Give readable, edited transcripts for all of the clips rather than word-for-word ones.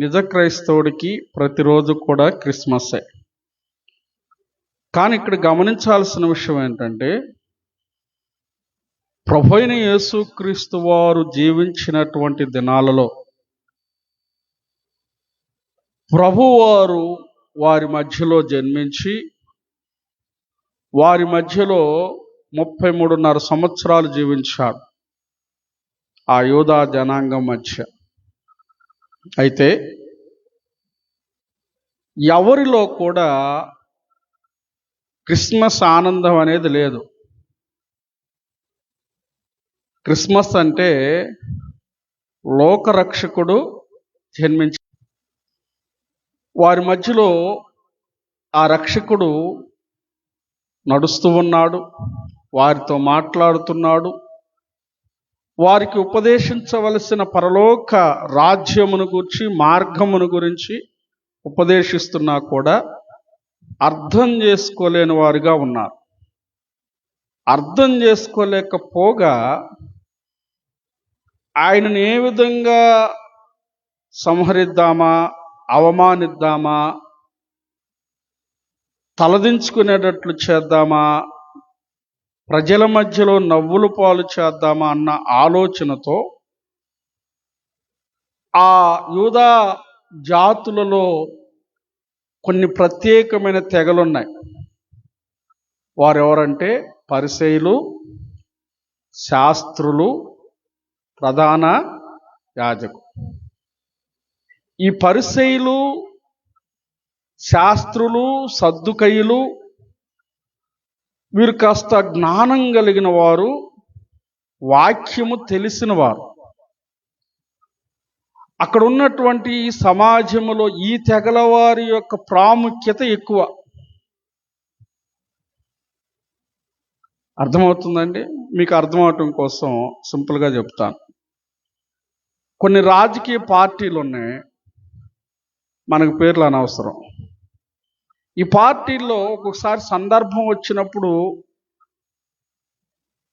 నిజ క్రైస్తవుడికి ప్రతిరోజు కూడా క్రిస్మస్సే. కానీ ఇక్కడ గమనించాల్సిన విషయం ఏంటంటే, ప్రభువైన యేసుక్రీస్తు వారు జీవించినటువంటి దినాలలో ప్రభువారు వారి మధ్యలో జన్మించి వారి మధ్యలో 33.5 సంవత్సరాలు జీవించాడు ఆ యూదా జనాంగం మధ్య. అయితే ఎవరిలో కూడా క్రిస్మస్ ఆనందం అనేది లేదు. క్రిస్మస్ అంటే లోకరక్షకుడు జన్మించి వారి మధ్యలో ఆ రక్షకుడు నడుస్తూ ఉన్నాడు, వారితో మాట్లాడుతున్నాడు, వారికి ఉపదేశించవలసిన పరలోక రాజ్యమును గురించి మార్గమును గురించి ఉపదేశిస్తున్నా కూడా అర్థం చేసుకోలేని వారుగా ఉన్నారు. అర్థం చేసుకోలేకపోగా ఆయనను ఏ విధంగా సంహరిద్దామా, అవమానిద్దామా, తలదించుకునేటట్లు చేద్దామా, ప్రజల మధ్యలో నవ్వులు పాలు చేద్దామా అన్న ఆలోచనతో ఆ యూదా జాతులలో కొన్ని ప్రత్యేకమైన తెగలున్నాయి. వారెవరంటే పరిసయ్యులు, శాస్త్రులు, ప్రధాన యాజకులు. ఈ పరిసయ్యులు, శాస్త్రులు, సద్దుకయ్యులు వీరు కాస్త జ్ఞానం కలిగిన వారు, వాక్యము తెలిసిన వారు. అక్కడ ఉన్నటువంటి సమాజంలో ఈ తెగల వారి యొక్క ప్రాముఖ్యత ఎక్కువ. అర్థమవుతుందండి? మీకు అర్థమవటం కోసం సింపుల్గా చెప్తాను. కొన్ని రాజకీయ పార్టీలు ఉన్నాయి, మనకు పేర్లు అనవసరం. ఈ పార్టీల్లో ఒక్కొక్కసారి సందర్భం వచ్చినప్పుడు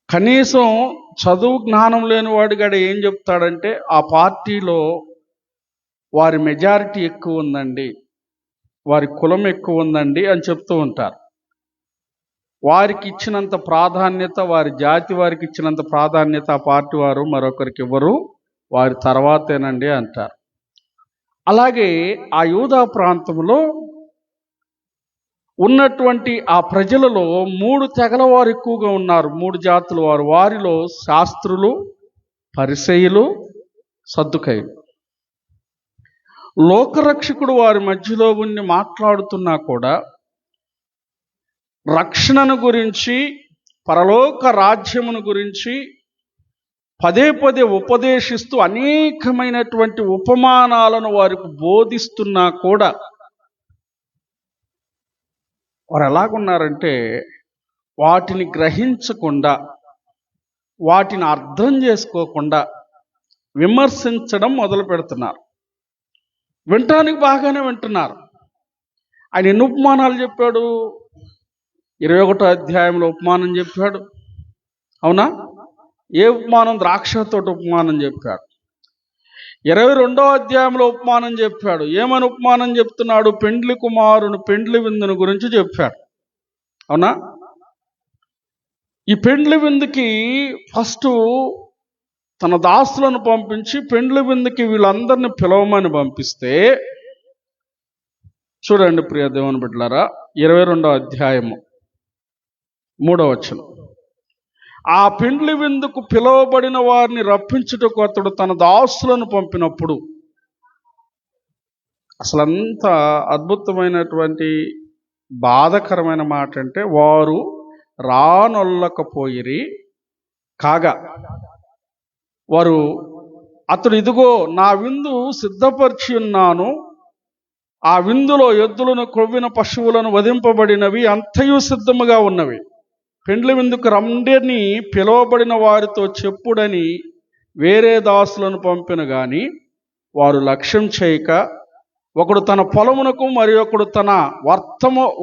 కనీసం చదువు జ్ఞానం లేని వాడిగాడ ఏం చెప్తాడంటే, ఆ పార్టీలో వారి మెజారిటీ ఎక్కువ ఉందండి, వారి కులం ఎక్కువ ఉందండి అని చెప్తూ ఉంటారు. వారికి ఇచ్చినంత ప్రాధాన్యత, వారి జాతి వారికి ఇచ్చినంత ప్రాధాన్యత ఆ పార్టీ వారు మరొకరికి ఇవ్వరు, వారి తర్వాతేనండి అంటారు. అలాగే ఆ యూదా ప్రాంతంలో ఉన్నటువంటి ఆ ప్రజలలో 3 తెగల వారు ఎక్కువగా ఉన్నారు, 3 జాతుల వారు. వారిలో శాస్త్రులు, పరిసయ్యులు, సద్దుకయ్యులు. లోకరక్షకుడు వారి మధ్యలో ఉండి మాట్లాడుతున్నా కూడా రక్షణను గురించి, పరలోక రాజ్యమును గురించి పదే పదే ఉపదేశిస్తూ అనేకమైనటువంటి ఉపమానాలను వారికి బోధిస్తున్నా కూడా వారు ఎలాగున్నారంటే వాటిని గ్రహించకుండా, వాటిని అర్థం చేసుకోకుండా విమర్శించడం మొదలు పెడుతున్నారు. వినటానికి బాగానే వింటున్నారు. ఆయన ఎన్ని ఉపమానాలు చెప్పాడు? 21వ అధ్యాయంలో ఉపమానం చెప్పాడు, అవునా? ఏ ఉపమానం? ద్రాక్షతోటి ఉపమానం చెప్పాడు. 22వ అధ్యాయంలో ఉపమానం చెప్పాడు. ఏమని ఉపమానం చెప్తున్నాడు? పెండ్లి కుమారుని పెండ్లి విందును గురించి చెప్పాడు, అవునా? ఈ పెండ్లి విందుకి ఫస్ట్ తన దాసులను పంపించి పెండ్లి విందుకి వీళ్ళందరినీ పిలవమని పంపిస్తే, చూడండి ప్రియ దేవుని బిడ్డలారా, 22వ అధ్యాయము 3వ వచనం. ఆ పెండ్లి విందుకు పిలువబడిన వారిని రప్పించుటకు అతడు తన దాసులను పంపినప్పుడు, అసలంత అద్భుతమైనటువంటి బాధకరమైన మాట అంటే, వారు రానొల్లకపోయిరి కాగా వారు అతడు ఇదిగో నా విందు సిద్ధపరిచి ఉన్నాను, ఆ విందులో ఎద్దులను, క్రొవ్విన పశువులను, వధింపబడినవి అంతయు సిద్ధముగా ఉన్నవి, పెండ్లి విందుకు రండని పిలువబడిన వారితో చెప్పుడని వేరే దాసులను పంపిన గాని వారు లక్ష్యం చేయక, ఒకడు తన పొలమునకు మరి ఒకడు తన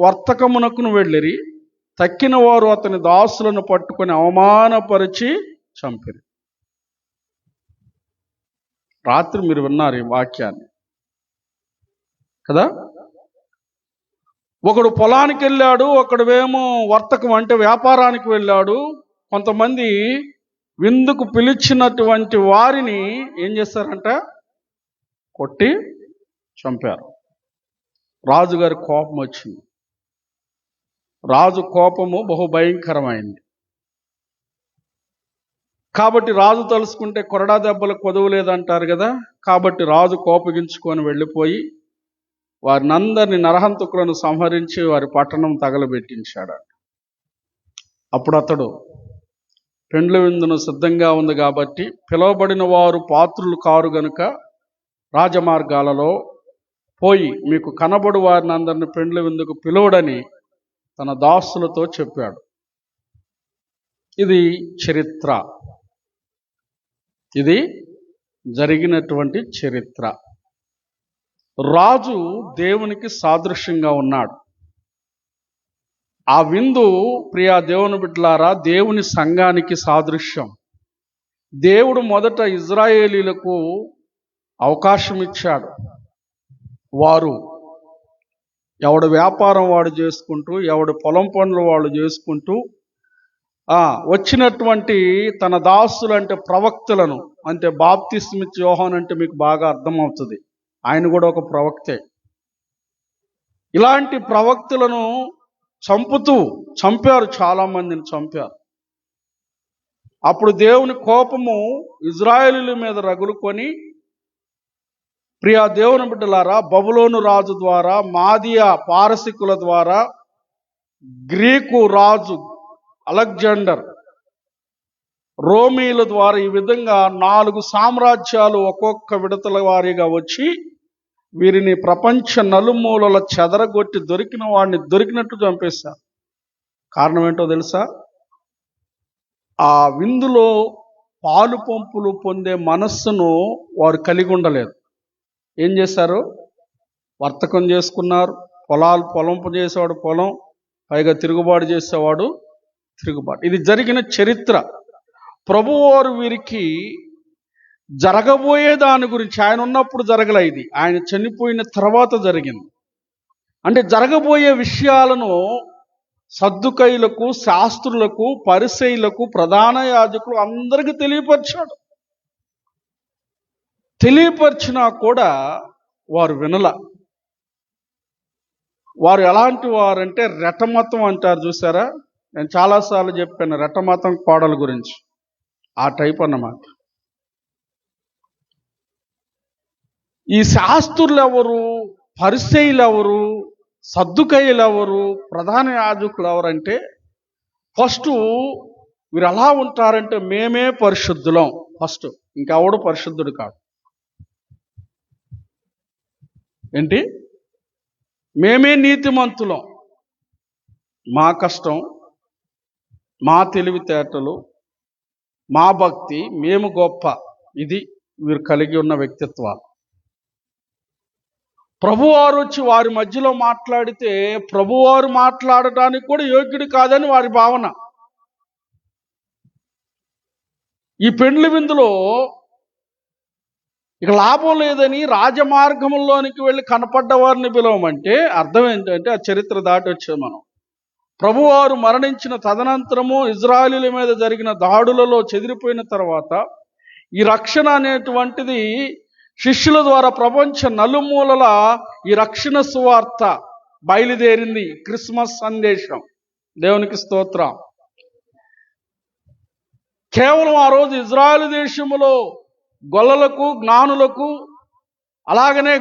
వర్తకమునకును వెళ్ళిరి. తక్కిన వారు అతని దాసులను పట్టుకొని అవమానపరిచి చంపిరి. రాత్రి మీరు విన్నారు ఈ వాక్యాన్ని. కదా. ఒకడు పొలానికి వెళ్ళాడు, ఒకడువేమో వర్తకం అంటే వ్యాపారానికి వెళ్ళాడు. కొంతమంది విందుకు పిలిచినటువంటి వారిని ఏం చేస్తారంట, కొట్టి చంపారు. రాజుగారి కోపం వచ్చింది. రాజు కోపము బహుభయంకరమైంది. కాబట్టి రాజు తలుసుకుంటే కొరడా దెబ్బలు కొదవలేదంటారు కదా. కాబట్టి రాజు కోపగించుకొని వెళ్ళిపోయి వారినందరినీ నరహంతకులను సంహరించి వారి పట్టణం తగలబెట్టించాడు. అప్పుడు అతడు పెండ్లి విందును సిద్ధంగా ఉంది కాబట్టి పిలువబడిన వారు పాత్రులు కారు గనుక రాజమార్గాలలో పోయి మీకు కనబడు వారిని అందరిని పెండ్లి విందుకు పిలువడని తన దాసులతో చెప్పాడు. ఇది చరిత్ర, ఇది జరిగినటువంటి చరిత్ర. రాజు దేవునికి సాదృశ్యంగా ఉన్నాడు. ఆ విందు ప్రియా దేవుని బిడ్డలారా దేవుని సంఘానికి సాదృశ్యం. దేవుడు మొదట ఇజ్రాయేలీలకు అవకాశం ఇచ్చాడు. వారు ఎవడు వ్యాపారం వాడు చేసుకుంటూ, ఎవడు పొలం పనులు వాళ్ళు చేసుకుంటూ వచ్చినటువంటి తన దాసులు అంటే ప్రవక్తలను, అంటే బాప్తిస్మిత్ యోహాను అంటే మీకు బాగా అర్థమవుతుంది, ఆయన కూడా ఒక ప్రవక్తే. ఇలాంటి ప్రవక్తలను చంపారు, చాలా మందిని చంపారు. అప్పుడు దేవుని కోపము ఇజ్రాయేలీల మీద రగులుకొని, ప్రియా దేవుని బిడ్డలారా, బబులోను రాజు ద్వారా, మాదియా పారసికుల ద్వారా, గ్రీకు రాజు అలెగ్జాండర్, రోమీల ద్వారా ఈ విధంగా 4 సామ్రాజ్యాలు ఒక్కొక్క విడతల వారీగా వచ్చి వీరిని ప్రపంచ నలుమూలల చెదరగొట్టి దొరికిన వాడిని దొరికినట్టు చంపేశారు. కారణం ఏంటో తెలుసా? ఆ విందులో పాలు పంపులు పొందే మనస్సును వారు కలిగి ఉండలేదు. ఏం చేశారు? వర్తకం చేసుకున్నారు. పొలం చేసేవాడు పొలం, పైగా తిరుగుబాటు చేసేవాడు తిరుగుబాటు. ఇది జరిగిన చరిత్ర. ప్రభువారు వీరికి జరగబోయే దాని గురించి, ఆయన ఉన్నప్పుడు జరగలే, ఇది ఆయన చనిపోయిన తర్వాత జరిగింది. అంటే జరగబోయే విషయాలను సద్దుకైలకు, శాస్త్రులకు, పరిసయ్యులకు, ప్రధాన యాజకులు అందరికీ తెలియపరిచాడు. తెలియపరిచినా కూడా వారు వినల. వారు ఎలాంటి వారంటే రెటమతం అంటారు చూసారా. నేను చాలాసార్లు చెప్పాను రెటమతం కోడల గురించి. ఆ టైప్ అన్నమాట. ఈ శాస్త్రులు ఎవరు, పరిసయ్యులు ఎవరు, సద్దుకయ్యులు ఎవరు, ప్రధాన యాజకులు ఎవరంటే, ఫస్ట్ వీరు ఎలా ఉంటారంటే మేమే పరిశుద్ధులం. ఫస్ట్ ఇంకెవడు పరిశుద్ధుడు కాదు. ఏంటి? మేమే నీతిమంతులం, మా కష్టం, మా తెలివితేటలు, మా భక్తి, మేము గొప్ప. ఇది వీరు కలిగి ఉన్న వ్యక్తిత్వాలు. ప్రభువారు వచ్చి వారి మధ్యలో మాట్లాడితే ప్రభువారు మాట్లాడటానికి కూడా యోగ్యుడు కాదని వారి భావన. ఈ పెండ్లి విందులో ఇక లాభం లేదని రాజమార్గంలోనికి వెళ్ళి కనపడ్డ వారిని పిలవమంటే అర్థం ఏంటంటే ఆ చరిత్ర దాటి వచ్చాం మనం. ప్రభువారు మరణించిన తదనంతరము ఇజ్రాయేలీల మీద జరిగిన దాడులలో చెదిరిపోయిన తర్వాత ఈ రక్షణ అనేటువంటిది శిష్యుల ద్వారా ప్రపంచ నలుమూలల ఈ రక్షణ సువార్త బయలుదేరింది. క్రిస్మస్ సందేశం. దేవునికి స్తోత్రం. కేవలం ఆ రోజు ఇజ్రాయేల్ దేశములో గొల్లలకు, జ్ఞానులకు, అలాగనే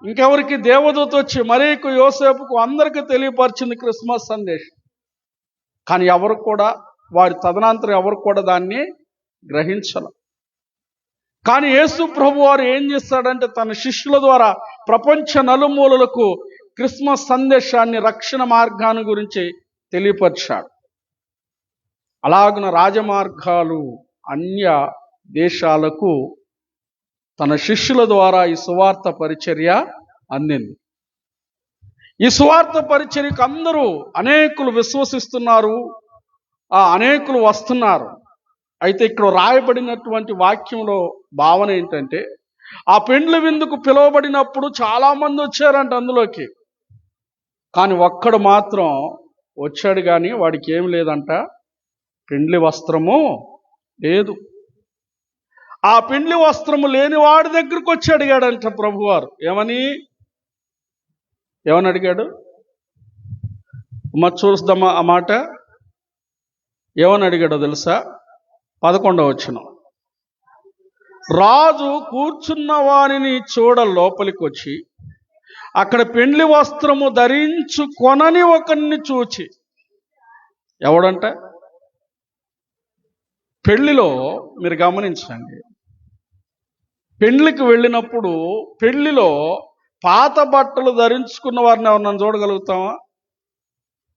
ఇంకెవరికి దేవదూత వచ్చి మరియకు, యోసేపుకు అందరికీ తెలియపరిచింది క్రిస్మస్ సందేశం. కానీ ఎవరు కూడా, వారి తదనంతరం ఎవరు కూడా దాన్ని గ్రహించరు. కానీ యేసు ప్రభు వారు ఏం చేస్తాడంటే తన శిష్యుల ద్వారా ప్రపంచ నలుమూలలకు క్రిస్మస్ సందేశాన్ని, రక్షణ మార్గాన్ని గురించి తెలియపరిచాడు. అలాగున రాజమార్గాలు అన్య దేశాలకు తన శిష్యుల ద్వారా ఈ సువార్త పరిచర్య అందింది. ఈ సువార్త పరిచర్యకు అందరూ అనేకులు విశ్వసిస్తున్నారు, అనేకులు వస్తున్నారు. అయితే ఇక్కడ రాయబడినటువంటి వాక్యంలో భావన ఏంటంటే ఆ పెండ్లి విందుకు పిలువబడినప్పుడు చాలా మంది వచ్చారంట అందులోకి. కానీ ఒక్కడు మాత్రం వచ్చాడు, కానీ వాడికి ఏం లేదంట, పెండ్లి వస్త్రము లేదు. ఆ పెండ్లి వస్త్రము లేని వాడి దగ్గరకు వచ్చి అడిగాడంట ప్రభువారు. ఏమని అడిగాడు? చూద్దామా ఆ మాట. ఏమని అడిగాడో తెలుసా? 11వ వచనం. రాజు కూర్చున్న వారిని చూడ లోపలికి వచ్చి అక్కడ పెండ్లి వస్త్రము ధరించుకొనని ఒకరిని చూచి. ఎవడంట? పెళ్లిలో మీరు గమనించండి, పెళ్లికి వెళ్ళినప్పుడు పెళ్లిలో పాత బట్టలు ధరించుకున్న వారిని ఎవరన్నా చూడగలుగుతామా?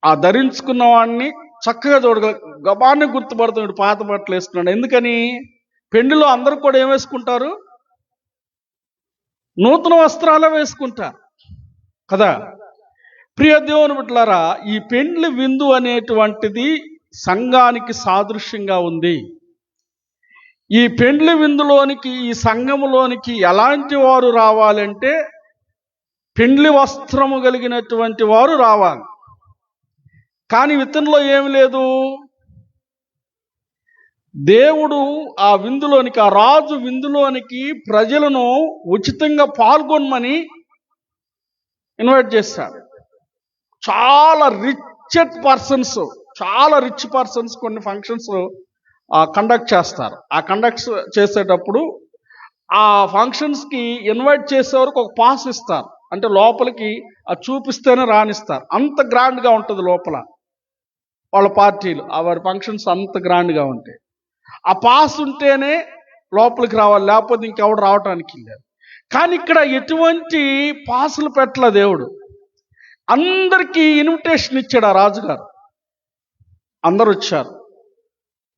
ఆ ధరించుకున్న వాడిని చక్కగా గబాన్ని గుర్తుపడుతున్నాడు, పాత బట్టలు వేసుకున్నాడు. ఎందుకని? పెళ్లిలో అందరూ కూడా ఏం వేసుకుంటారు? నూతన వస్త్రాలే వేసుకుంటారు కదా. ప్రియ దేవుని బిడ్డలారా, ఈ పెండ్లి విందు అనేటువంటిది సంఘానికి సాదృశ్యంగా ఉంది. ఈ పెండ్లి విందులోనికి, ఈ సంఘములోనికి ఎలాంటి వారు రావాలంటే పెండ్లి వస్త్రము కలిగినటువంటి వారు రావాలి. కానీ ఇతనిలో ఏమి లేదు. దేవుడు ఆ విందులోనికి, ఆ రాజు విందులోనికి ప్రజలను ఉచితంగా పాల్గొనమని ఇన్వైట్ చేశాడు. చాలా రిచ్ పర్సన్స్ కొన్ని ఫంక్షన్స్ కండక్ట్ చేస్తారు. ఆ కండక్ట్ చేసేటప్పుడు ఆ ఫంక్షన్స్కి ఇన్వైట్ చేసేవారికి ఒక పాస్ ఇస్తారు. అంటే లోపలికి అది చూపిస్తేనే రానిస్తారు. అంత గ్రాండ్గా ఉంటుంది లోపల వాళ్ళ పార్టీలు, వారి ఫంక్షన్స్ అంత గ్రాండ్గా ఉంటాయి. ఆ పాస్ ఉంటేనే లోపలికి రావాలి, లేకపోతే ఇంకెవడు రావటానికి లేదు. కానీ ఇక్కడ ఎటువంటి పాసులు పెట్టలే దేవుడు. అందరికీ ఇన్విటేషన్ ఇచ్చాడు ఆ రాజుగారు. అందరూ వచ్చారు.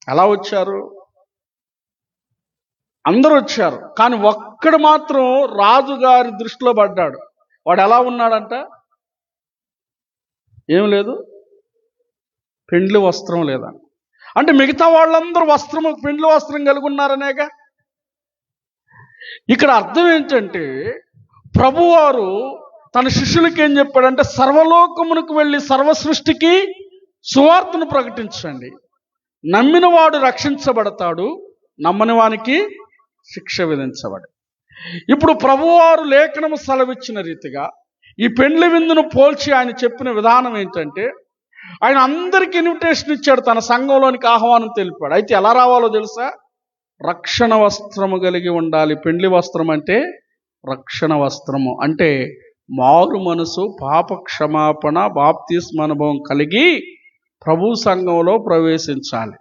ఎలా వచ్చారు? అందరూ వచ్చారు. కానీ ఒక్కడు మాత్రం రాజుగారి దృష్టిలో పడ్డాడు. వాడు ఎలా ఉన్నాడంట? ఏం లేదు, పెండ్లి వస్త్రం లేదా. అంటే మిగతా వాళ్ళందరూ పెండ్లి వస్త్రం కలిగి ఉన్నారనేగా. ఇక్కడ అర్థం ఏంటంటే, ప్రభువారు తన శిష్యులకి ఏం చెప్పాడంటే, సర్వలోకమునకు వెళ్ళి సర్వ సృష్టికి సువార్తను ప్రకటించండి. నమ్మిన వాడు రక్షించబడతాడు, నమ్మని వానికి శిక్ష విధించబడి. ఇప్పుడు ప్రభువారు లేఖనము సెలవిచ్చిన రీతిగా ఈ పెండ్లి విందును పోల్చి ఆయన చెప్పిన విధానం ఏంటంటే, ఆయన అందరికీ ఇన్విటేషన్ ఇచ్చాడు, తన సంఘంలోనికి ఆహ్వానం తెలిపాడు. అయితే ఎలా రావాలో తెలుసా? రక్షణ వస్త్రము కలిగి ఉండాలి. పెండ్లి వస్త్రం అంటే రక్షణ వస్త్రము అంటే మారు మనసు, పాప క్షమాపణ, బాప్తిస్మ అనుభవం కలిగి ప్రభు సంఘంలో ప్రవేశించాలి.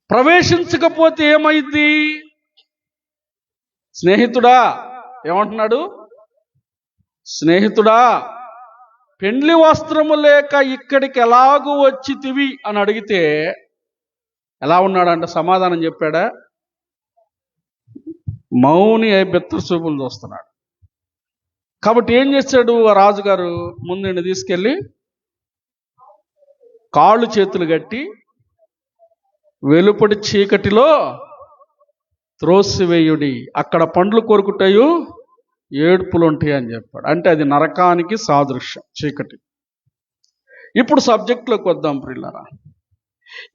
ప్రవేశించకపోతే ఏమైంది? స్నేహితుడా, ఏమంటున్నాడు? స్నేహితుడా, పెండ్లి వస్త్రము లేక ఇక్కడికి ఎలాగూ వచ్చితివి అని అడిగితే ఎలా ఉన్నాడంట? సమాధానం చెప్పాడా? మౌని అయి బెత్తరు చూపులు చూస్తున్నాడు. కాబట్టి ఏం చేశాడు ఆ రాజుగారు? ముందు తీసుకెళ్ళి కాళ్ళు చేతులు కట్టి వెలుపటి చీకటిలో త్రోసివేయుడి, అక్కడ పండ్లు కొరుకుతాయు, ఏడుపులు ఉంటాయి అని చెప్పాడు. అంటే అది నరకానికి సాదృశ్యం, చీకటి. ఇప్పుడు సబ్జెక్టులోకి వద్దాం ప్రియులారా.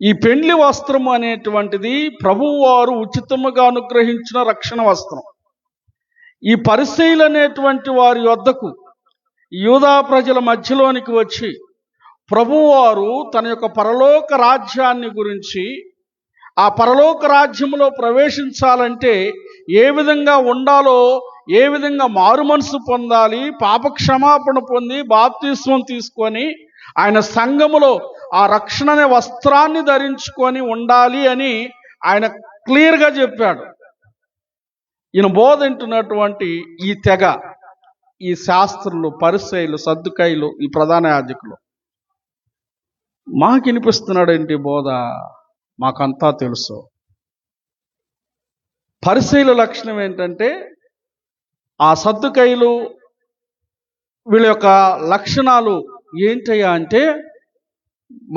ఈ పెండ్లి వస్త్రం అనేటువంటిది ప్రభువారు ఉచితముగా అనుగ్రహించిన రక్షణ వస్త్రం. ఈ పరిసయ్యులు అనేటువంటి వారి వద్దకు యూదా ప్రజల మధ్యలోనికి వచ్చి ప్రభువారు తన యొక్క పరలోక రాజ్యాన్ని గురించి, ఆ పరలోక రాజ్యంలో ప్రవేశించాలంటే ఏ విధంగా ఉండాలో, ఏ విధంగా మారు మనసు పొందాలి, పాప క్షమాపణ పొంది బాప్తిస్మం తీసుకొని ఆయన సంఘములో ఆ రక్షణ అనే వస్త్రాన్ని ధరించుకొని ఉండాలి అని ఆయన క్లియర్గా చెప్పాడు. ఈయన బోధింటున్నటువంటి ఈ తెగ, ఈ శాస్త్రులు, పరిసయ్యులు, సద్దుకాయులు, ఈ ప్రధాన యాజకులు మాకు వినిపిస్తున్నాడేంటి బోధ? మాకంతా తెలుసు. పరిసయ్యుల లక్షణం ఏంటంటే, ఆ సద్దుకాయులు వీళ్ళ యొక్క లక్షణాలు ఏంటయ్యా అంటే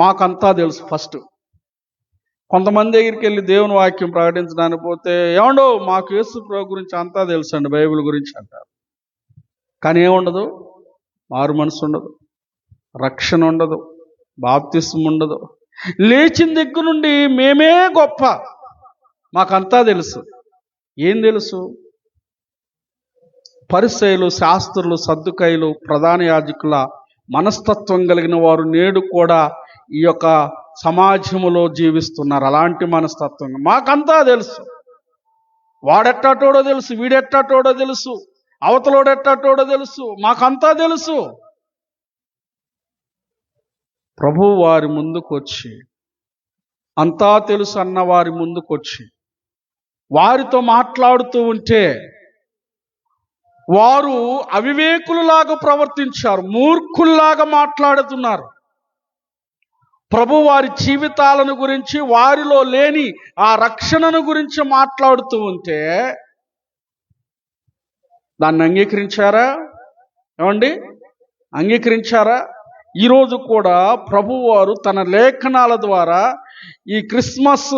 మాకంతా తెలుసు. ఫస్ట్ కొంతమంది దగ్గరికి వెళ్ళి దేవుని వాక్యం ప్రకటించడానికి పోతే, ఏమండో మాకు యేసు ప్రభు గురించి అంతా తెలుసండి, బైబిల్ గురించి అంటారు. కానీ ఏముండదు, మారు మనసు ఉండదు, రక్షణ ఉండదు, బాప్తిస్మం ఉండదు. లేచిన దగ్గర నుండి మేమే గొప్ప, మాకంతా తెలుసు. ఏం తెలుసు? పరిసయ్యులు, శాస్త్రులు, సద్దుకయ్యులు, ప్రధాన యాజకుల మనస్తత్వం కలిగిన వారు నేడు కూడా ఈ యొక్క సమాజంలో జీవిస్తున్నారు. అలాంటి మనస్తత్వం. మాకంతా తెలుసు, వాడెట్టాటోడో తెలుసు, వీడెట్టాటోడో తెలుసు, అవతలోడెట్టాటోడో తెలుసు, మాకంతా తెలుసు. ప్రభు వారి ముందుకొచ్చి, అంతా తెలుసు అన్న వారి ముందుకొచ్చి వారితో మాట్లాడుతూ ఉంటే వారు అవివేకులలాగా ప్రవర్తించారు, మూర్ఖుల్లాగా మాట్లాడుతున్నారు. ప్రభు వారి జీవితాలను గురించి, వారిలో లేని ఆ రక్షణను గురించి మాట్లాడుతూ ఉంటే దాన్ని అంగీకరించారా? ఏమండి, అంగీకరించారా? ఈరోజు కూడా ప్రభువారు తన లేఖనాల ద్వారా ఈ క్రిస్మస్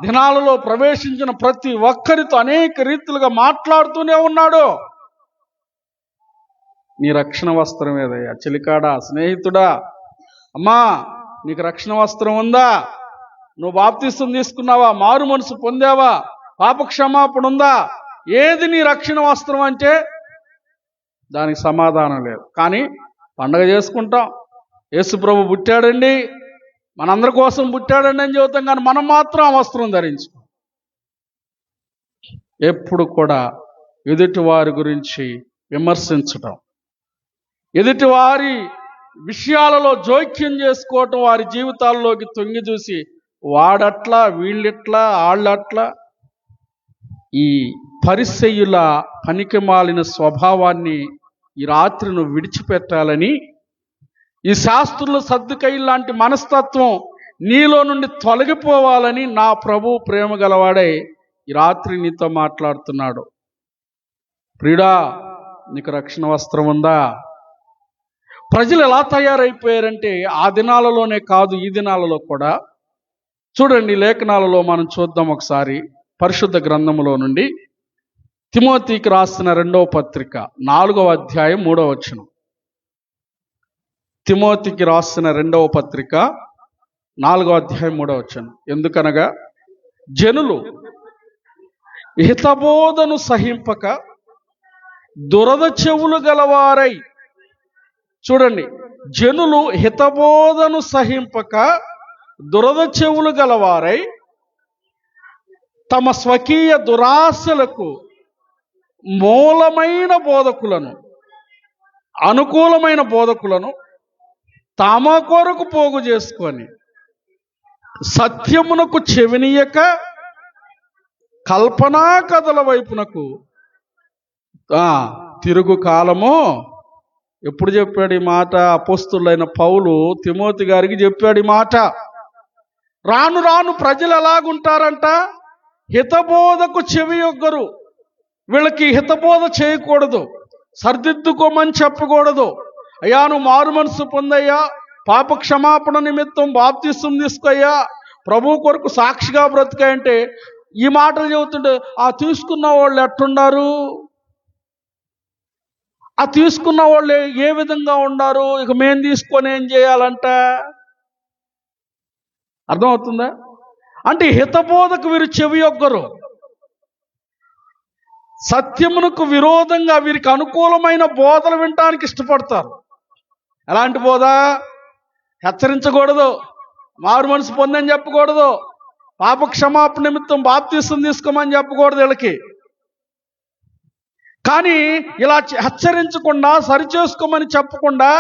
దినాలలో ప్రవేశించిన ప్రతి ఒక్కరితో అనేక రీతులుగా మాట్లాడుతూనే ఉన్నాడు. నీ రక్షణ వస్త్రం ఏదయ్యా? చెలికాడా, స్నేహితుడా, అమ్మా, నీకు రక్షణ వస్త్రం ఉందా? నువ్వు బాప్తిస్మం తీసుకున్నావా? మారు మనసు పొందావా? పాప క్షమాపణ ఉందా? ఏది నీ రక్షణ వస్త్రం అంటే దానికి సమాధానం లేదు. కానీ పండగ చేసుకుంటాం, యేసు ప్రభు పుట్టాడండి, మనందరి కోసం పుట్టాడండి అని చెబుతాం. కానీ మనం మాత్రం ఆ వస్త్రం ధరించుకో. ఎప్పుడు కూడా ఎదుటి వారి గురించి విమర్శించటం, ఎదుటి వారి విషయాలలో జోక్యం చేసుకోవటం, వారి జీవితాల్లోకి తొంగి చూసి వాడట్లా, వీళ్ళెట్లా, వాళ్ళట్లా, ఈ పరిసయ్యుల పనికిమాలిన స్వభావాన్ని ఈ రాత్రి నువ్వు విడిచిపెట్టాలని, ఈ శాస్త్రుల, సద్దుకయ్యుల లాంటి మనస్తత్వం నీలో నుండి తొలగిపోవాలని నా ప్రభు ప్రేమ గలవాడై ఈ రాత్రి నీతో మాట్లాడుతున్నాడు. ప్రియుడా, నీకు రక్షణ వస్త్రం ఉందా? ప్రజలు ఎలా తయారైపోయారంటే ఆ దినాలలోనే కాదు, ఈ దినాలలో కూడా చూడండి. లేఖనాలలో మనం చూద్దాం ఒకసారి. పరిశుద్ధ గ్రంథములో నుండి తిమోతికి రాసిన 2వ పత్రిక 4వ అధ్యాయం 3వ వచనం. తిమోతికి రాసిన 2వ పత్రిక 4వ అధ్యాయం 3వ వచనం. ఎందుకనగా జనులు హితబోధను సహింపక దురద చెవులు గలవారై, చూడండి, జనులు హితబోధను సహింపక దురద చెవులు గలవారై తమ స్వకీయ దురాశలకు మూలమైన బోధకులను, అనుకూలమైన బోధకులను తమ కొరకు పోగు చేసుకొని సత్యమునకు చెవినీయక కల్పనా కథల వైపునకు తిరుగు కాలము. ఎప్పుడు చెప్పాడు ఈ మాట? అపోస్తులైన పౌలు తిమోతి గారికి చెప్పాడు ఈ మాట. రాను రాను ప్రజలు ఎలాగుంటారంట? హితబోధకు చెవి యొగ్గరు. వీళ్ళకి హితబోధ చేయకూడదు, సరిదిద్దుకోమని చెప్పకూడదు. అయ్యా, నువ్వు మారు మనసు పొందయ్యా, పాప క్షమాపణ నిమిత్తం బాప్తిస్మం తీసుకోయ్యా, ప్రభు కొరకు సాక్షిగా బ్రతికాయంటే ఈ మాటలు చెబుతుంటే తీసుకున్న వాళ్ళు ఎట్టుండారు? తీసుకున్న వాళ్ళు ఏ విధంగా ఉండారు? ఇక మేం తీసుకొని ఏం చేయాలంట? అర్థమవుతుందా? అంటే హితబోధకు వీరు చెవి యొగ్గరు. సత్యమునకు విరోధంగా వీరికి అనుకూలమైన బోధలు వినటానికి ఇష్టపడతారు. ఎలాంటి బోధ? హెచ్చరించకూడదు, మారు మనసు పొందని చెప్పకూడదు, పాప క్షమాపణ నిమిత్తం బాప్తిస్మం తీసుకోమని చెప్పకూడదు వీళ్ళకి. కానీ ఇలా హెచ్చరించకుండా, సరిచేసుకోమని చెప్పకుండా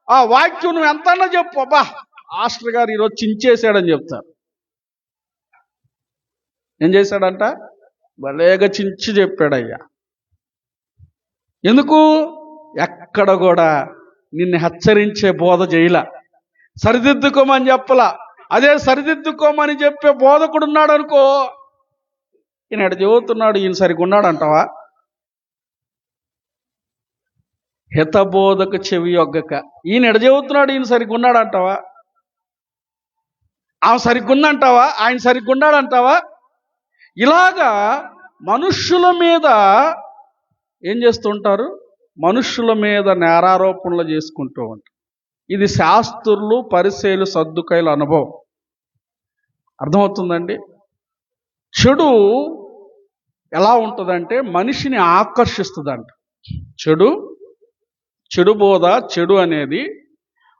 ఆ వాక్యం నువ్వు ఎంతన్నా చెప్పు, అబ్బా మాస్టర్ గారు ఈరోజు చించేశాడని చెప్తారు. ఏం చేశాడంట? భలేగా చించి చెప్పాడయ్యా. ఎందుకు? ఎక్కడ కూడా నిన్ను హెచ్చరించే బోధ చేయలా, సరిదిద్దుకోమని చెప్పలా. అదే సరిదిద్దుకోమని చెప్పే బోధకుడు ఉన్నాడు అనుకో, ఈయన ఎడ చెబుతున్నాడు, ఈయన సరిగ్గా ఉన్నాడు అంటావా? హితబోధకు చెవి యొగ్గక ఈయన ఎడ చెబుతున్నాడు, ఈయన సరిగ్గా ఉన్నాడు అంటావా? ఆమె సరిగ్గుందంటావా, ఆయన సరిగ్గున్నాడంటావా? ఇలాగా మనుష్యుల మీద ఏం చేస్తుంటారు? మనుష్యుల మీద నేరారోపణలు చేసుకుంటూ ఉంటారు. ఇది శాస్త్రులు, పరిసయ్యులు, సద్దుకయ్యుల అనుభవం. అర్థమవుతుందండి? చెడు ఎలా ఉంటుందంటే మనిషిని ఆకర్షిస్తుందంట. చెడు బోధ, చెడు అనేది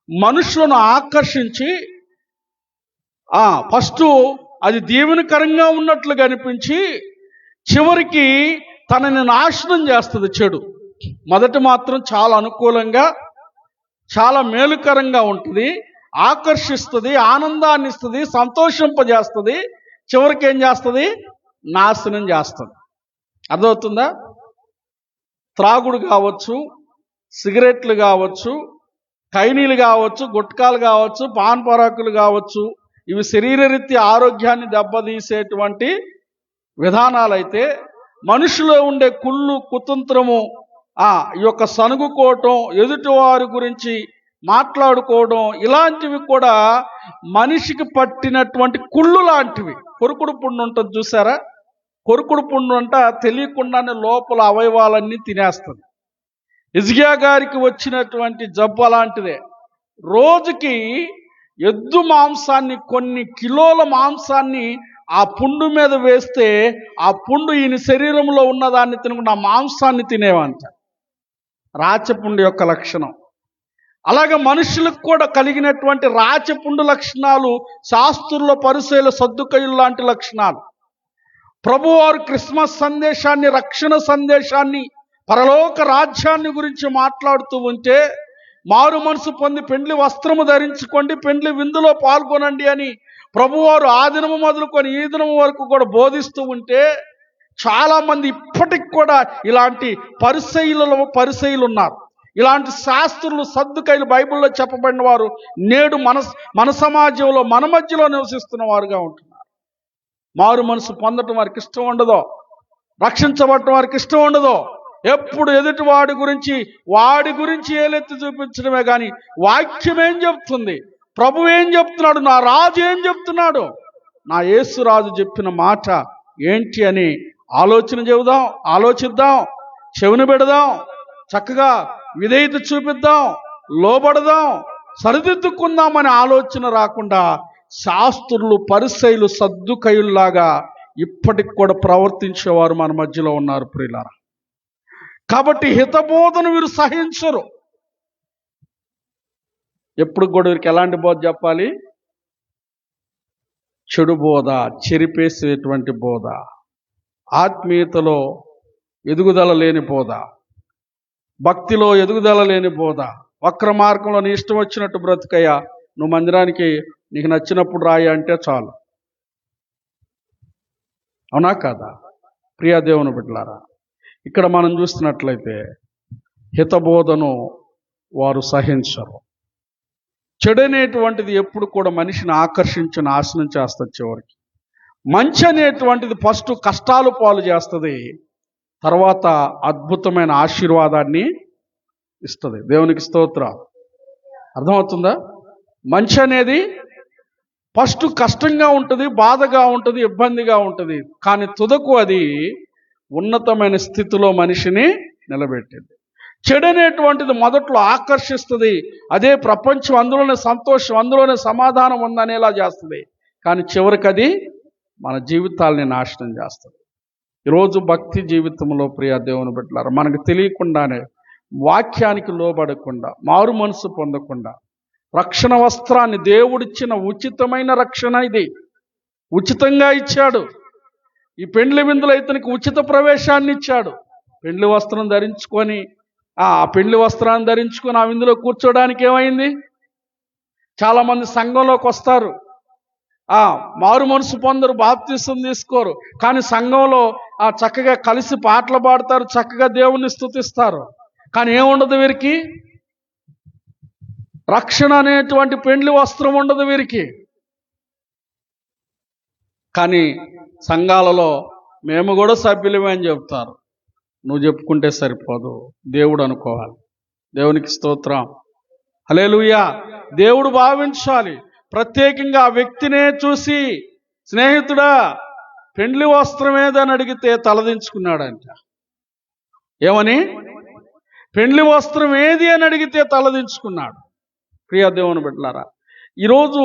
మనుషులను ఆకర్షించి ఫస్ట్ అది దీవెనకరంగా ఉన్నట్లు కనిపించి చివరికి తనని నాశనం చేస్తుంది. చెడు మొదట మాత్రం చాలా అనుకూలంగా, చాలా మేలుకరంగా ఉంటుంది, ఆకర్షిస్తుంది, ఆనందాన్ని ఇస్తుంది, సంతోషింపజేస్తుంది. చివరికి ఏం చేస్తుంది? నాశనం చేస్తుంది. అర్థమవుతుందా? త్రాగుడు కావచ్చు, సిగరెట్లు కావచ్చు, ఖైనీలు కావచ్చు, గుట్కాలు కావచ్చు, పాన్ పరాకులు కావచ్చు, ఇవి శరీరరీత్యా ఆరోగ్యాన్ని దెబ్బతీసేటువంటి విధానాలైతే మనుషులో ఉండే కుళ్ళు, కుతంత్రము, ఈ యొక్క సనుగుకోవటం, ఎదుటివారి గురించి మాట్లాడుకోవడం, ఇలాంటివి కూడా మనిషికి పట్టినటువంటి కుళ్ళు లాంటివి. కొరుకుడు పుండు ఉంటుంది చూసారా? కొరుకుడు పుండు అంట తెలియకుండానే లోపల అవయవాలన్నీ తినేస్తుంది. హిజ్కియా గారికి వచ్చినటువంటి జబ్బు అలాంటిదే. రోజుకి ఎద్దు మాంసాన్ని, కొన్ని కిలోల మాంసాన్ని ఆ పుండు మీద వేస్తే ఆ పుండు ఈయన శరీరంలో ఉన్నదాన్ని తినకుండా ఆ మాంసాన్ని తినేవంట. రాచపుండు యొక్క లక్షణం. అలాగే మనుషులకు కూడా కలిగినటువంటి రాచపుండు లక్షణాలు శాస్త్రుల, పరిసయ్యుల, సద్దుకయ్యుల లాంటి లక్షణాలు. ప్రభువారు క్రిస్మస్ సందేశాన్ని, రక్షణ సందేశాన్ని, పరలోక రాజ్యాన్ని గురించి మాట్లాడుతూ ఉంటే మారు మనసు పొంది పెండ్లి వస్త్రము ధరించుకోండి, పెండ్లి విందులో పాల్గొనండి అని ప్రభువారు ఆ దినము మొదలుకొని ఈ దినము వరకు కూడా బోధిస్తూ ఉంటే చాలామంది ఇప్పటికి కూడా ఇలాంటి పరిసయ్యులు ఉన్నారు. ఇలాంటి శాస్త్రులు, సద్దుకయ్యులు, బైబిల్లో చెప్పబడిన వారు నేడు మన సమాజంలో, మన మధ్యలో నివసిస్తున్న వారుగా ఉంటున్నారు. మారు మనసు పొందటం వారికి ఇష్టం ఉండదో, రక్షించబడటం వారికి ఇష్టం ఉండదో. ఎప్పుడు ఎదుటి వాడి గురించి ఏలెత్తి చూపించడమే కానీ వాక్యం ఏం చెప్తుంది, ప్రభు ఏం చెప్తున్నాడు, నా రాజు ఏం చెప్తున్నాడు, నా యేసు రాజు చెప్పిన మాట ఏంటి అని ఆలోచిద్దాం, చెవిని పెడదాం, చక్కగా విధేయత చూపిద్దాం, లోబడదాం, సరిదిద్దుకుందామనే ఆలోచన రాకుండా శాస్త్రులు, పరిసయ్యులు, సద్దుకయ్యుల్లాగా ఇప్పటికి కూడా ప్రవర్తించేవారు మన మధ్యలో ఉన్నారు ప్రియులారా. కాబట్టి హితబోధను వీరు సహించరు. ఎప్పుడు కూడా వీరికి ఎలాంటి బోధ చెప్పాలి? చెడు బోధ, చెరిపేసేటువంటి బోధ, ఆత్మీయతలో ఎదుగుదల లేని బోధ, భక్తిలో ఎదుగుదల లేని బోధ, వక్ర మార్గంలో నీ ఇష్టం వచ్చినట్టు బ్రతుకయ్యా, నువ్వు మందిరానికి నీకు నచ్చినప్పుడు రాయి అంటే చాలు. అవునా కాదా? ప్రియా దేవుని బిడ్డలారా, ఇక్కడ మనం చూస్తున్నట్లయితే హితబోధను వారు సహించరు. చెడు అనేటువంటిది ఎప్పుడు కూడా మనిషిని ఆకర్షించి నాశనం చేస్తుంది. చివరికి మంచి అనేటువంటిది ఫస్ట్ కష్టాలు పాలు చేస్తుంది, తర్వాత అద్భుతమైన ఆశీర్వాదాన్ని ఇస్తుంది. దేవునికి స్తోత్రం. అర్థమవుతుందా? మంచి అనేది ఫస్ట్ కష్టంగా ఉంటుంది, బాధగా ఉంటుంది, ఇబ్బందిగా ఉంటుంది, కానీ తుదకు అది ఉన్నతమైన స్థితిలో మనిషిని నిలబెట్టింది. చెడు అనేటువంటిది మొదట్లో ఆకర్షిస్తుంది, అదే ప్రపంచం, అందులోనే సంతోషం, అందులోనే సమాధానం ఉందనేలా చేస్తుంది, కానీ చివరికి అది మన జీవితాలని నాశనం చేస్తుంది. ఈరోజు భక్తి జీవితంలో ప్రియ దేవుని బిడ్డలారా, మనకు తెలియకుండానే వాక్యానికి లోబడకుండా, మారు మనసు పొందకుండా, రక్షణ వస్త్రాన్ని, దేవుడిచ్చిన ఉచితమైన రక్షణ ఇది, ఉచితంగా ఇచ్చాడు. ఈ పెండ్లి విందులో ఇతనికి ఉచిత ప్రవేశాన్ని ఇచ్చాడు. పెండ్లి వస్త్రం ధరించుకొని, ఆ పెండ్లి వస్త్రాన్ని ధరించుకొని ఆ విందులో కూర్చోడానికి ఏమైంది? చాలామంది సంఘంలోకి వస్తారు, మారు మనసు పొందరు, బాప్తిసం తీసుకోరు, కానీ సంఘంలో చక్కగా కలిసి పాటలు పాడతారు, చక్కగా దేవుణ్ణి స్తుతిస్తారు, కానీ ఏముండదు వీరికి? రక్షణ అనేటువంటి పెండ్లి వస్త్రం ఉండదు వీరికి. కానీ సంఘాలలో మేము కూడా సభ్యులమే అని చెప్తారు. నువ్వు చెప్పుకుంటే సరిపోదు, దేవుడు అనుకోవాలి. దేవునికి స్తోత్రం, హల్లెలూయా. దేవుడు భావించాలి. ప్రత్యేకంగా ఆ వ్యక్తినే చూసి, స్నేహితుడా పెండ్లి వస్త్రం ఏదని అడిగితే తలదించుకున్నాడంట. ఏమని? పెండ్లి వస్త్రం ఏది అని అడిగితే తలదించుకున్నాడు. ప్రియ దేవుని బిడ్డలారా, ఈరోజు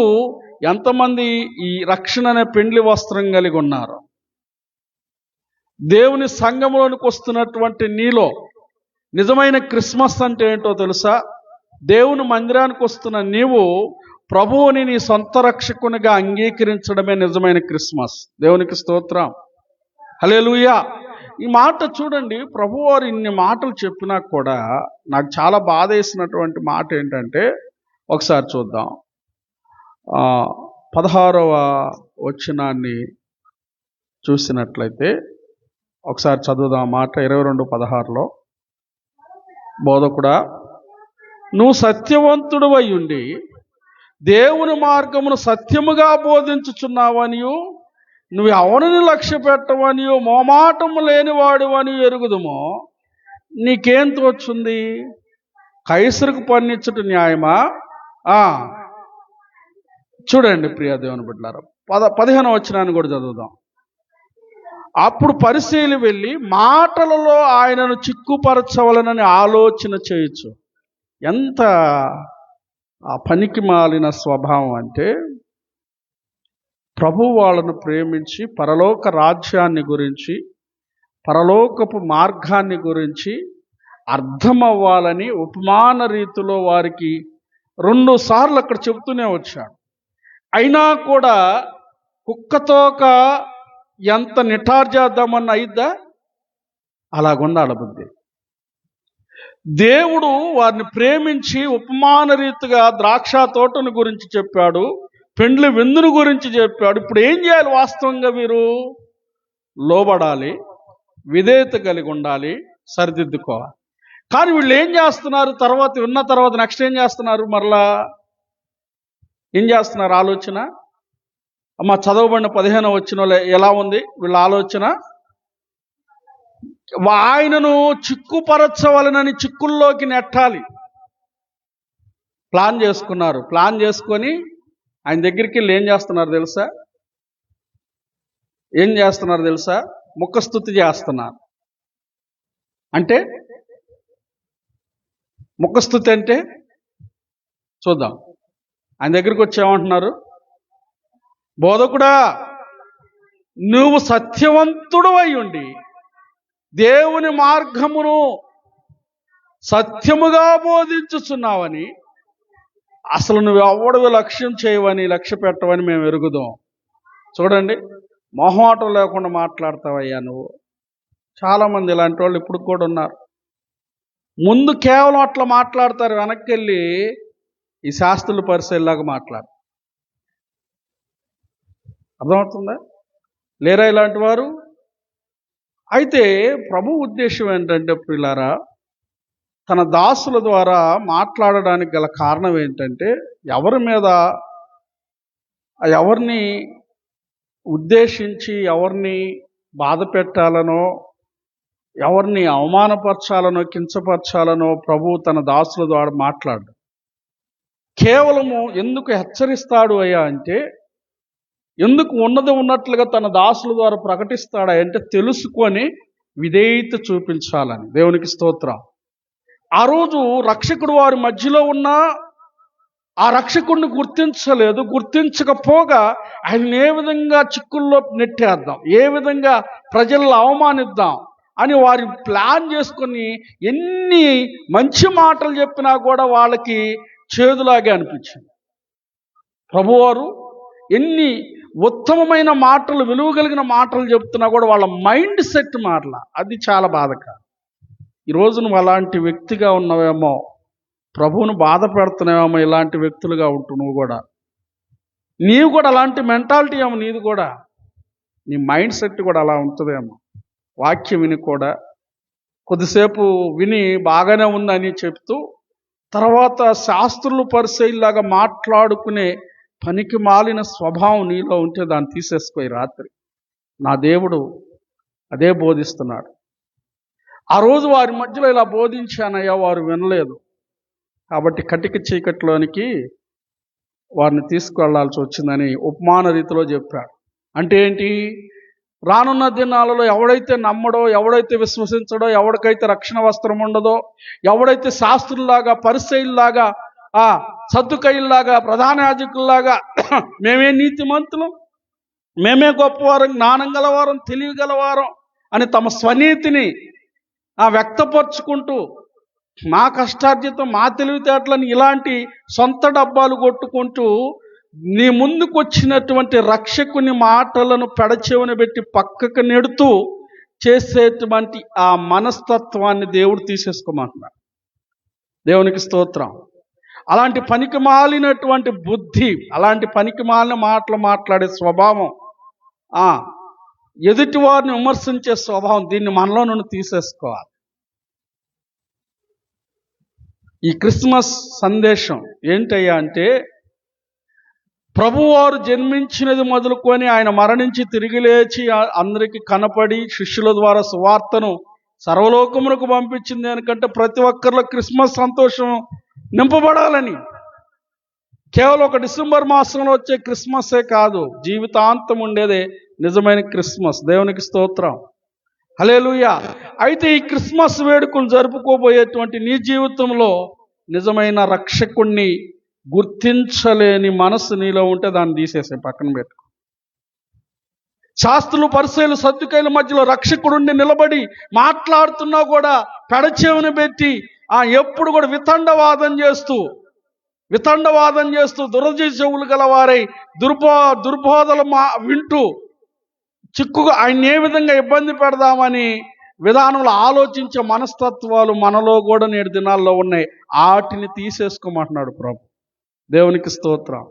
ఎంతమంది ఈ రక్షణ అనే పెండ్లి వస్త్రం కలిగి ఉన్నారు? దేవుని సంఘంలోనికి వస్తున్నటువంటి నీలో నిజమైన క్రిస్మస్ అంటే ఏంటో తెలుసా? దేవుని మందిరానికి వస్తున్న నీవు ప్రభువుని నీ సొంత రక్షకునిగా అంగీకరించడమే నిజమైన క్రిస్మస్. దేవునికి స్తోత్రం, హల్లెలూయా. ఈ మాట చూడండి, ప్రభువారు ఇన్ని మాటలు చెప్పినా కూడా నాకు చాలా బాధ వేసినటువంటి మాట ఏంటంటే, ఒకసారి చూద్దాం. 16వ వచనాన్ని చూసినట్లయితే ఒకసారి చదువుదాం. మాట 22:16లో, బోధకుడా నువ్వు సత్యవంతుడు అయ్యుండి దేవుని మార్గమును సత్యముగా బోధించుచున్నావనియు, నువ్వు ఎవరిని లక్ష్య పెట్టవనియో మోమాటము లేనివాడు ఎరుగుదుమో, నీకేం తోచుంది? కైసరుకు పన్నిచ్చుట న్యాయమా? చూడండి ప్రియ దేవుని బిడ్డలారా, 15వ వచనాన్ని కూడా చదువుదాం. అప్పుడు పరిసయ్యులు వెళ్ళి మాటలలో ఆయనను చిక్కుపరచవలనని ఆలోచన చేయొచ్చు. ఎంత ఆ పనికి మాలిన స్వభావం అంటే, ప్రభు వాళ్ళను ప్రేమించి పరలోక రాజ్యాన్ని గురించి, పరలోకపు మార్గాన్ని గురించి అర్థమవ్వాలని ఉపమాన రీతిలో వారికి 2 సార్లు అక్కడ చెబుతూనే వచ్చాడు. అయినా కూడా కుక్కతోక ఎంత నిటార్ చేద్దామన్న అయిద్దా? అలాగుంది వాళ్ళ బుద్ధి. దేవుడు వారిని ప్రేమించి ఉపమాన రీతిగా ద్రాక్ష తోటను గురించి చెప్పాడు, పెండ్లి విందును గురించి చెప్పాడు. ఇప్పుడు ఏం చేయాలి? వాస్తవంగా వీరు లోబడాలి, విధేయత కలిగి ఉండాలి, సరిదిద్దుకోవాలి. కానీ వీళ్ళు ఏం చేస్తున్నారు? తర్వాత విన్న తర్వాత నెక్స్ట్ ఏం చేస్తున్నారు? మరలా ఏం చేస్తున్నారు? ఆలోచన అమ్మ చదవబడిన 15వ వచనంలో ఎలా ఉంది వీళ్ళ ఆలోచన? ఆయనను చిక్కుపరచవలనని చిక్కుల్లోకి నెట్టాలి ప్లాన్ చేసుకున్నారు. ప్లాన్ చేసుకొని ఆయన దగ్గరికి వెళ్ళి ఏం చేస్తున్నారు తెలుసా? ముఖస్తుతి చేస్తున్నారు. అంటే ముఖస్తుతి అంటే చూద్దాం. ఆయన దగ్గరికి వచ్చి ఏమంటున్నారు? బోధకుడా నువ్వు సత్యవంతుడు అయ్యుండి దేవుని మార్గమును సత్యముగా బోధించుచున్నావని, అసలు నువ్వు ఎవడు లక్ష్యం చేయవని, లక్ష్య పెట్టవని మేము ఎరుగుదాం. చూడండి, మొహమాటం లేకుండా మాట్లాడతావయ్యా నువ్వు. చాలామంది ఇలాంటి వాళ్ళు ఇప్పుడు కూడా ఉన్నారు. ముందు కేవలం అట్లా మాట్లాడతారు, వెనక్కి వెళ్ళి ఈ శాస్త్రుల పరిశీలిలాగా మాట్లాడతారు. అర్థమవుతుందా? లేరా ఇలాంటి వారు? అయితే ప్రభు ఉద్దేశం ఏంటంటే ప్రియులారా, తన దాసుల ద్వారా మాట్లాడడానికి గల కారణం ఏంటంటే, ఎవరి మీద, ఎవరిని ఉద్దేశించి ఎవరిని బాధ పెట్టాలనో, ఎవరిని అవమానపరచాలనో, కించపరచాలనో ప్రభు తన దాసుల ద్వారా మాట్లాడు. కేవలము ఎందుకు హెచ్చరిస్తాడు అయ్యా అంటే, ఎందుకు ఉన్నది ఉన్నట్లుగా తన దాసుల ద్వారా ప్రకటిస్తాడా అంటే, తెలుసుకొని విధేయత చూపించాలని. దేవునికి స్తోత్రం. ఆ రోజు రక్షకుడు వారి మధ్యలో ఉన్నా ఆ రక్షకుడిని గుర్తించలేదు. గుర్తించకపోగా ఆయన ఏ విధంగా చిక్కుల్లో నెట్టేద్దాం, ఏ విధంగా ప్రజలను అవమానిద్దాం అని వారి ప్లాన్ చేసుకొని ఎన్ని మంచి మాటలు చెప్పినా కూడా వాళ్ళకి చేదులాగే అనిపించింది. ప్రభువారు ఎన్ని ఉత్తమమైన మాటలు, విలువ కలిగిన మాటలు చెప్తున్నా కూడా వాళ్ళ మైండ్ సెట్ మారల. అది చాలా బాధకరం. ఈరోజు నువ్వు అలాంటి వ్యక్తిగా ఉన్నావేమో, ప్రభువును బాధ పెడుతున్నావేమో, ఇలాంటి వ్యక్తులుగా ఉంటూ నువ్వు కూడా, నీవు కూడా అలాంటి మెంటాలిటీ ఏమో నీది కూడా, నీ మైండ్ సెట్ కూడా అలా ఉంటుందేమో. వాక్యం విని కూడా కొద్దిసేపు విని బాగానే ఉందని చెప్తూ తర్వాత శాస్త్రులు పరిశీలిలాగా మాట్లాడుకునే పనికి మాలిన స్వభావం నీలో ఉంటే దాన్ని తీసేసుకోయి. రాత్రి నా దేవుడు అదే బోధిస్తున్నాడు. ఆ రోజు వారి మధ్యలో ఇలా బోధించానయ్యా, వారు వినలేదు. కాబట్టి కటిక చీకట్లోనికి వారిని తీసుకువెళ్లాల్సి వచ్చిందని ఉపమాన రీతిలో చెప్పాడు. అంటే ఏంటి? రానున్న దినాలలో ఎవడైతే నమ్మడో, ఎవడైతే విశ్వసించడో, ఎవడికైతే రక్షణ వస్త్రం ఉండదో, ఎవడైతే శాస్త్రుల్లాగా, పరిసయ్యుల్లాగా, సద్దుకయ్యుల్లాగా, ప్రధాన యాజకుల్లాగా మేమే నీతిమంతులం, మేమే గొప్పవారం, జ్ఞానం గలవారం, తెలివి గలవారం అని తమ స్వనీతిని వ్యక్తపరుచుకుంటూ, మా కష్టార్జితం, మా తెలివితేటలని ఇలాంటి సొంత డబ్బాలు కొట్టుకుంటూ నీ ముందుకు వచ్చినటువంటి రక్షకుని మాటలను పెడచెవిన పెట్టి పక్కకు నెడుతూ చేసేటువంటి ఆ మనస్తత్వాన్ని దేవుడు తీసేసుకోమంటున్నాడు. దేవునికి స్తోత్రం. అలాంటి పనికి మాలినటువంటి బుద్ధి, అలాంటి పనికి మాలిన మాటలు మాట్లాడే స్వభావం, ఎదుటి వారిని విమర్శించే స్వభావం, దీన్ని మనలో నుండి తీసేసుకోవాలి. ఈ క్రిస్మస్ సందేశం ఏంటయ్యా అంటే, ప్రభువారు జన్మించినది మొదలుకొని ఆయన మరణించి తిరిగి లేచి అందరికీ కనపడి శిష్యుల ద్వారా సువార్తను సర్వలోకమునకు పంపించింది ఎందుకంటే ప్రతి ఒక్కరిలో క్రిస్మస్ సంతోషం నింపబడాలని. కేవలం ఒక డిసెంబర్ మాసంలో వచ్చే క్రిస్మస్సే కాదు, జీవితాంతం ఉండేదే నిజమైన క్రిస్మస్. దేవునికి స్తోత్రం, హల్లెలూయా. అయితే ఈ క్రిస్మస్ వేడుకలు జరుపుకోబోయేటువంటి నీ జీవితంలో నిజమైన రక్షకుణ్ణి గుర్తించలేని మనసు నీలో ఉంటే దాన్ని తీసేసే, పక్కన పెట్టుకో. శాస్త్రులు, పరిసయ్యులు, సద్దుకయ్యుల మధ్యలో రక్షకుడుండి నిలబడి మాట్లాడుతున్నా కూడా పెడచెవిన పెట్టి ఎప్పుడు కూడా వితండవాదం చేస్తూ దురద చెవులు గలవారై దుర్బోధలు వింటూ చిక్కుగా ఆయన ఏ విధంగా ఇబ్బంది పెడదామని విధానంలో ఆలోచించే మనస్తత్వాలు మనలో కూడా నేటి దినాల్లో ఉన్నాయి. వాటిని తీసేసుకోమంటున్నాడు ప్రభు. దేవునికి స్తోత్రం.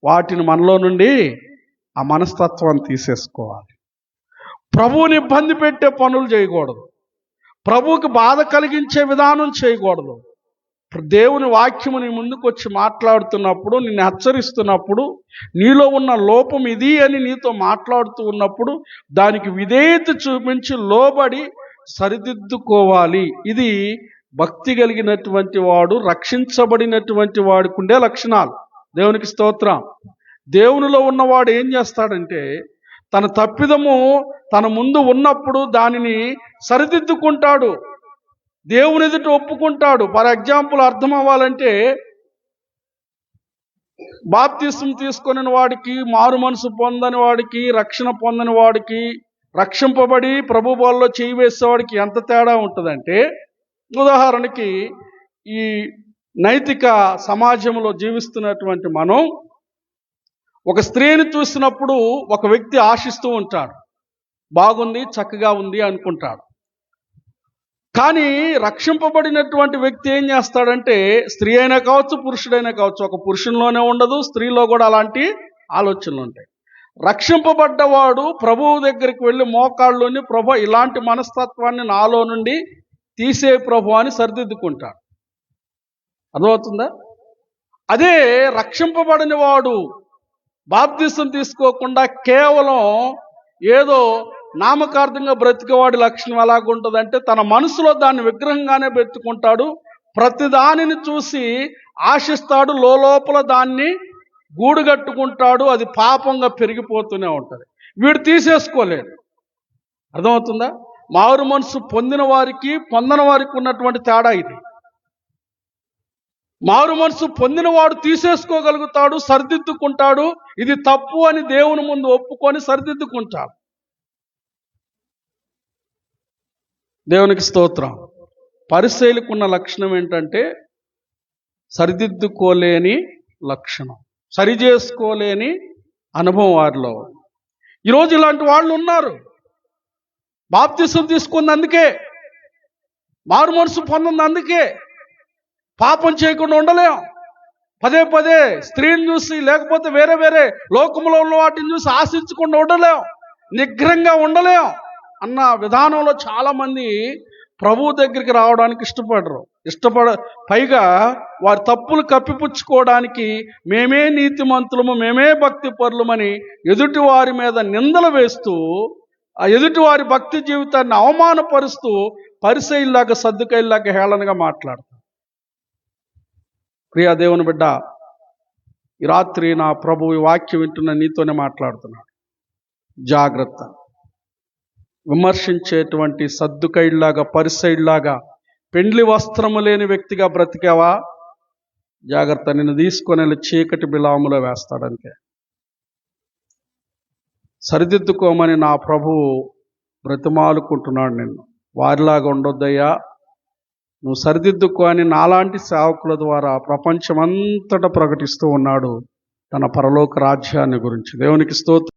వాటిని మనలో నుండి ఆ మనస్తత్వాన్ని తీసేసుకోవాలి. ప్రభువుని ఇబ్బంది పెట్టే పనులు చేయకూడదు, ప్రభువుకి బాధ కలిగించే విధానం చేయకూడదు. దేవుని వాక్యము నీ ముందుకు వచ్చి మాట్లాడుతున్నప్పుడు, నిన్ను హెచ్చరిస్తున్నప్పుడు, నీలో ఉన్న లోపం ఇది అని నీతో మాట్లాడుతూ ఉన్నప్పుడు దానికి విధేయత చూపించి లోబడి సరిదిద్దుకోవాలి. ఇది భక్తి కలిగినటువంటి వాడు, రక్షించబడినటువంటి వాడికి ఉండే లక్షణాలు. దేవునికి స్తోత్రం. దేవునిలో ఉన్నవాడు ఏం చేస్తాడంటే, తన తప్పిదము తన ముందు ఉన్నప్పుడు దానిని సరిదిద్దుకుంటాడు, దేవుని ఎదుట ఒప్పుకుంటాడు. ఫర్ ఎగ్జాంపుల్ అర్థం అవ్వాలంటే, బాప్తిసం తీసుకొని వాడికి, మారు మనసు పొందని వాడికి, రక్షణ పొందని వాడికి, రక్షింపబడి ప్రభు బోల్లో చేయి వేసేవాడికి ఎంత తేడా ఉంటుందంటే, ఉదాహరణకి ఈ నైతిక సమాజంలో జీవిస్తున్నటువంటి మనం ఒక స్త్రీని చూసినప్పుడు ఒక వ్యక్తి ఆశిస్తూ ఉంటాడు, బాగుంది, చక్కగా ఉంది అనుకుంటాడు. కానీ రక్షింపబడినటువంటి వ్యక్తి ఏం చేస్తాడంటే, స్త్రీ అయినా కావచ్చు, పురుషుడైనా కావచ్చు, ఒక పురుషునిలోనే ఉండదు, స్త్రీలో కూడా అలాంటి ఆలోచనలు ఉంటాయి. రక్షింపబడ్డవాడు ప్రభువు దగ్గరికి వెళ్ళి మోకాళ్ళలోని, ప్రభు ఇలాంటి మనస్తత్వాన్ని నాలో నుండి తీసే ప్రభు అని సరిదిద్దుకుంటాడు. అర్థమవుతుందా? అదే రక్షింపబడిన వాడు బాప్తిసం తీసుకోకుండా కేవలం ఏదో నామకార్థంగా బ్రతికేవాడి లక్షణం ఎలాగుంటుందంటే, తన మనసులో దాన్ని విగ్రహంగానే పెట్టుకుంటాడు, ప్రతిదానిని చూసి ఆశిస్తాడు, లోపల దాన్ని గూడుగట్టుకుంటాడు, అది పాపంగా పెరిగిపోతూనే ఉంటుంది. వీడు తీసేసుకోలేడు. అర్థమవుతుందా? మారు మనసు పొందిన వారికి, పొందని వారికి ఉన్నటువంటి తేడా ఇది. మారు మనసు పొందినవాడు తీసేసుకోగలుగుతాడు, సరిదిద్దుకుంటాడు, ఇది తప్పు అని దేవుని ముందు ఒప్పుకొని సరిదిద్దుకుంటాడు. దేవునికి స్తోత్రం. పరిసయ్యులకు ఉన్న లక్షణం ఏంటంటే, సరిదిద్దుకోలేని లక్షణం, సరిచేసుకోలేని అనుభవం వారిలో. ఈరోజు ఇలాంటి వాళ్ళు ఉన్నారు. బాప్తిసం తీసుకున్నందుకే, మారు మనసు పొందినందుకే పాపం చేయకుండా ఉండలేం. పదే పదే స్త్రీని చూసి, లేకపోతే వేరే వేరే లోకంలో ఉన్న వాటిని చూసి ఆశించకుండా ఉండలేం, నిగ్రహంగా ఉండలేం అన్న విధానంలో చాలామంది ప్రభు దగ్గరికి రావడానికి ఇష్టపడరు. పైగా వారి తప్పులు కప్పిపుచ్చుకోవడానికి మేమే నీతిమంతులము, మేమే భక్తి పరులమని ఎదుటి వారి మీద నిందలు వేస్తూ, ఆ ఎదుటి వారి భక్తి జీవితాన్ని అవమానపరుస్తూ పరిసయ్యుల్లాగా, సద్దుకయ్యుల్లాగా హేళనగా మాట్లాడతారు. ప్రియా దేవుని బిడ్డ, ఈ రాత్రి నా ప్రభు ఈ వాక్యం వింటున్న నీతోనే మాట్లాడుతున్నాడు. జాగ్రత్త. విమర్శించేటువంటి సద్దుకైడ్లాగా, పరిసైడ్లాగా, పెండ్లి వస్త్రము లేని వ్యక్తిగా బ్రతికావా? జాగ్రత్త, నిన్ను తీసుకొని వెళ్ళి చీకటి బిలాములో వేస్తాడంతే. సరిదిద్దుకోమని నా ప్రభువు బ్రతిమాలుకుంటున్నాడు నిన్ను. వారిలాగా ఉండొద్దయ్యా, నువ్వు సరిదిద్దుకో అని నాలాంటి సేవకుల ద్వారా ప్రపంచమంతటా ప్రకటిస్తూ ఉన్నాడు తన పరలోక రాజ్యాన్ని గురించి. దేవునికి స్తోత్రం.